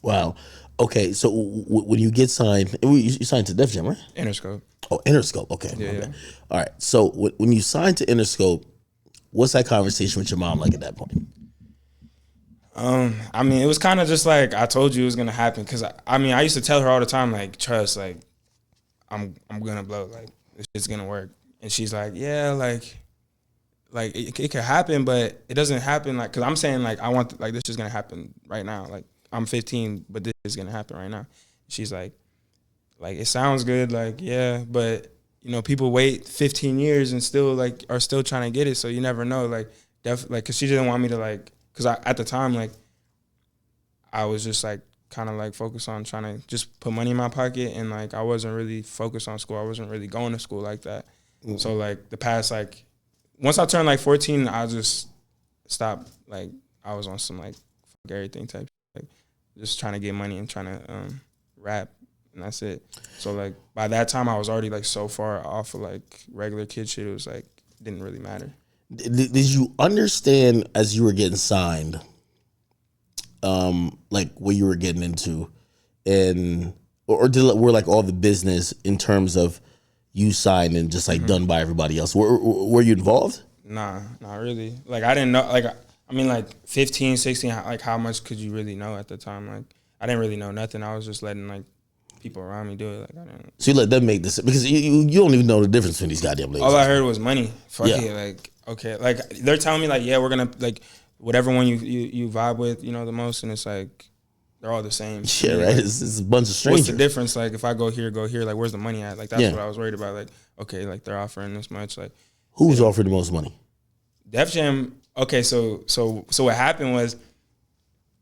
Wow. Okay, so when you get signed, you signed to Def Jam, right? Interscope. Oh, Interscope. Okay. Yeah, Okay. yeah. All right. So when you signed to Interscope, what's that conversation with your mom like at that point? I mean, it was kind of just like I told you it was gonna happen because I mean, I used to tell her all the time, like, trust, like, I'm gonna blow, like, it's gonna work, and she's like, yeah, like it could happen, but it doesn't happen, like, cause I'm saying like I want like this is gonna happen right now, like I'm 15, but this is gonna happen right now. She's like it sounds good, like yeah, but you know people wait 15 years and still like are still trying to get it, so you never know, like like cause she didn't want me to like, cause at the time like I was just like kind of like focused on trying to just put money in my pocket, and like I wasn't really focused on school. I wasn't really going to school like that. Mm-hmm. So like the past like once I turned like 14, I just stopped. Like I was on some like fuck everything type, like just trying to get money and trying to rap, and that's it. So like by that time, I was already like so far off of like regular kid shit. It was like didn't really matter. Did you understand as you were getting signed, like what you were getting into, and or were like all the business in terms of you signed and just like done by everybody else? Were you involved? Nah, not really. Like I didn't know. Like I mean, like 15, 16. Like how much could you really know at the time? Like I didn't really know nothing. I was just letting like people around me do it. Like I didn't. So you let them make this because you don't even know the difference between these goddamn labels. All I heard was money. Fuck it. Like okay. Like they're telling me like yeah we're gonna like whatever one you vibe with you know the most, and it's like they're all the same. Yeah, right. Like, it's a bunch of strangers. What's the difference? Like if I go here, like where's the money at? Like that's what I was worried about. Like okay, like they're offering this much. Like who's offering the most money? Def Jam. Okay, so what happened was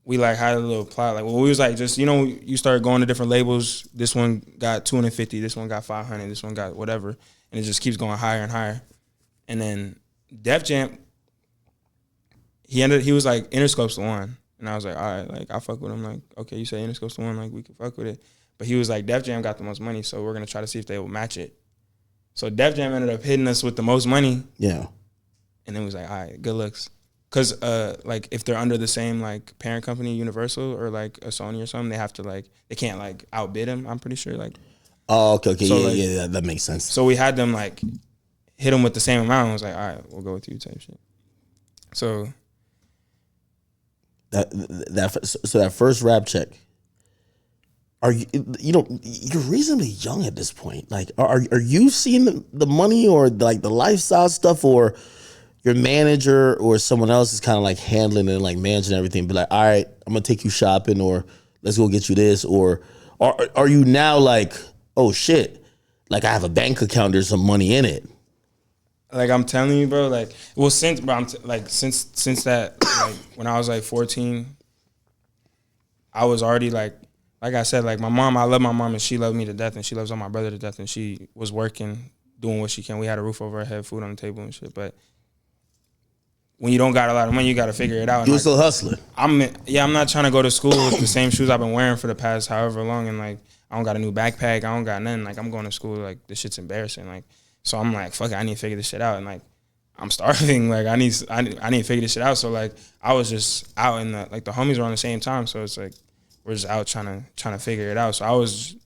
we like had a little plot. Like well, we was like just you know you start going to different labels. This one got 250. This one got 500. This one got whatever, and it just keeps going higher and higher. And then Def Jam. He was like Interscope's the one. And I was like, all right, like I fuck with him. Like, okay, you say Interscope's the one, like we can fuck with it. But he was like, Def Jam got the most money, so we're gonna try to see if they will match it. So Def Jam ended up hitting us with the most money. Yeah. And it was like, all right, good looks. Cause like if they're under the same like parent company, Universal or like a Sony or something, they have to like they can't like outbid him. I'm pretty sure like. Oh, okay, so yeah, like, yeah, that makes sense. So we had them like hit them with the same amount. I was like, all right, we'll go with you type shit. So. That first rap check. Are you're reasonably young at this point. Like, are you seeing the money or like the lifestyle stuff, or your manager or someone else is kind of like handling it and like managing everything? Be like, all right, I'm gonna take you shopping, or let's go get you this, or are you now like, oh shit, like I have a bank account, there's some money in it. Like I'm telling you, bro. Like, well, since that, like when I was like 14, I was already like I said, like my mom. I love my mom, and she loved me to death, and she loves all my brother to death, and she was working, doing what she can. We had a roof over our head, food on the table, and shit. But when you don't got a lot of money, you got to figure it out. You still hustling? I'm not trying to go to school with the same shoes I've been wearing for the past however long, and like I don't got a new backpack. I don't got nothing. Like I'm going to school. Like this shit's embarrassing. Like. So I'm like, fuck it, I need to figure this shit out. And like, I'm starving. Like I need to figure this shit out. So like, I was just out in the, like the homies were on the same time. So it's like, we're just out trying to figure it out. So I was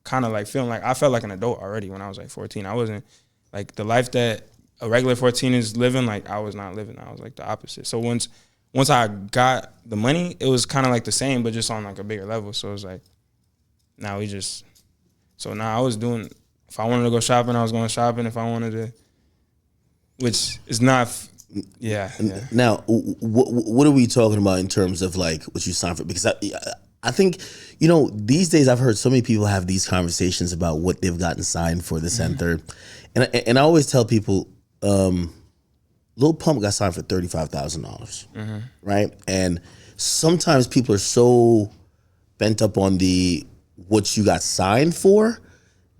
kind of like feeling like, I felt like an adult already when I was like 14. I wasn't like the life that a regular 14 is living. Like I was not living. I was like the opposite. So once I got the money, it was kind of like the same, but just on like a bigger level. So it was like, now I was doing, if I wanted to go shopping, I was going shopping. If I wanted to, which is not, yeah. Now, what are we talking about in terms of like what you signed for? Because I think, these days I've heard so many people have these conversations about what they've gotten signed for this and third. And I always tell people, Lil Pump got signed for $35,000, right? And sometimes people are so bent up on what you got signed for,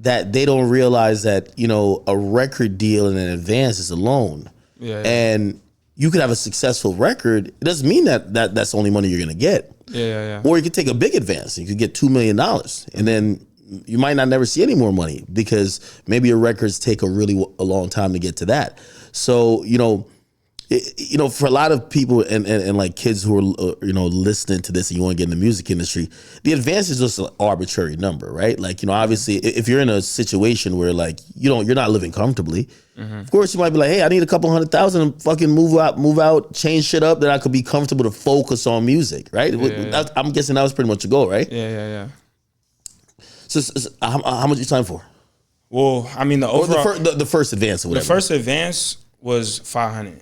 that they don't realize that, a record deal in advance is a loan. Yeah. And you could have a successful record. It doesn't mean that that's the only money you're going to get. Yeah. Or you could take a big advance. You could get $2 million. And then you might not never see any more money because maybe your records take a long time to get to that. So, You know, for a lot of people and like kids who are you know listening to this and you want to get in the music industry, the advance is just an arbitrary number, right? Like, you know, obviously if you're in a situation where like you're not living comfortably, of course you might be like, hey, I need a couple $100,000 and fucking move out, change shit up that I could be comfortable to focus on music, right? Yeah. I'm guessing that was pretty much the goal, right? Yeah. So how much you signed for? Well, I mean, Or the first advance or whatever. the first advance was 500.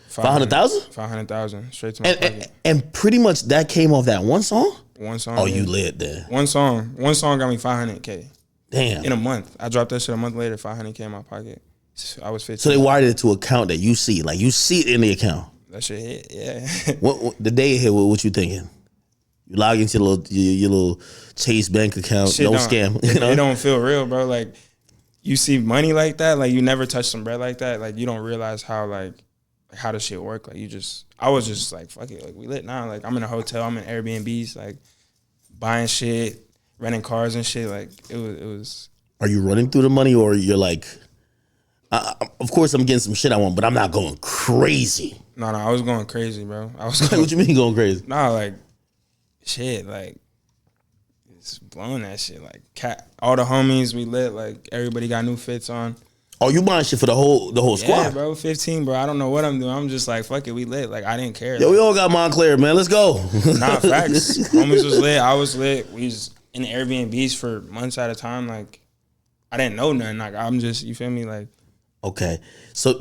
500,000? 500,000 straight to my pocket. And pretty much that came off that one song? One song. Oh, yeah. you lit there. One song got me 500K Damn. in a month. I dropped that shit a month later. 500K in my pocket. I was 15. So they wired it to an account that you see. Like, you see it in the account. That shit hit. Yeah. What the day it hit, what you thinking? You log into your little Chase bank account, Shit no don't- scam. You know? It don't feel real, bro. Like, you see money like that, like you never touch some bread like that. Like, you don't realize how how does shit work. Like, I was just like, fuck it. Like, we lit now. Like, I'm in a hotel. I'm in Airbnbs. Like, buying shit, renting cars and shit. Like, it was. Are you running through the money, or you're like, of course I'm getting some shit I want, but I'm not going crazy? No, I was going crazy, bro. I was going. What you mean going crazy? Nah, like, shit, like, it's blowing that shit. Like, all the homies, we lit. Like, everybody got new fits on. Oh, you buying shit for the whole squad? Yeah, bro, 15, bro. I don't know what I'm doing. I'm just like, fuck it, we lit. Like, I didn't care. Yo, we all got Montclair, man. Let's go. Nah, facts. Homies was lit. I was lit. We was in the Airbnbs for months at a time. Like, I didn't know nothing. Like, I'm just, you feel me? Like, Okay. So